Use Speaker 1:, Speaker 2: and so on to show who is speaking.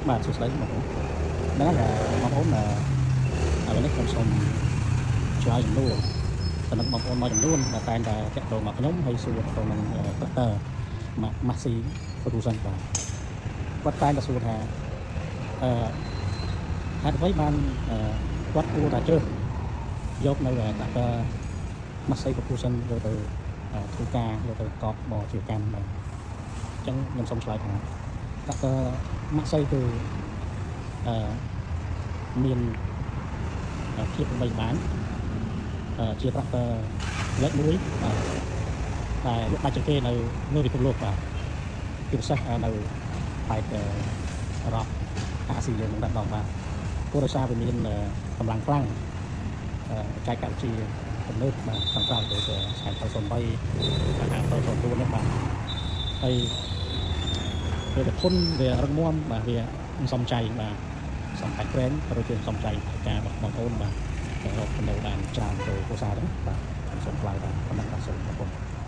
Speaker 1: បាទសួស្តីបងប្អូនហ្នឹងហើយបងប្អូនឥឡូវនេះខ្ញុំសូមឆ្លើយសំណួរទៅនឹងបងប្អូនមួយចំនួនដែលតែងតែតាក់ទងមកខ្ញុំហើយសួរទៅនឹង Twitter Maxi Ferguson បាទគាត់តែងតែសួរថាហេតុអ្វីបានគាត់គួរតែជ្រើសយកនៅTwitter Maxi Ferguson យកទៅធ្វើការយកទៅកប់បជាកម្មបាទអញ្ចឹងខ្ញុំសូមឆ្លើយថាTwitter Maxi គឺមានភាពល្បីល្បាញជា Twitter លេខ1តែលោកដាច់ជាងគេនៅពិភពលោកបាទជាពិសេសនៅខេត្តអឺរ៉ុបអាស៊ីយើងនឹងតែដល់បាទព្រោះដោយសារវាមានកម្លាំងខ្លាំងចែកកម្ពុជាទំនើបបាទខាងក្រៅដូចស្ថែន03ខាង04នេះបាទហើយវាធន់វារឹងមាំបាទវាសំចៃបាទសំខាន់ក្រែងក៏ដូចជាសំចៃការរបស់បងប្អូនបាទរកចំណូលបានច្រើនទៅគ្រួសារហ្នឹងបាទខ្ញុំសូមថ្លែងថាប៉ុណ្ណឹងបាទសូមអរគុណ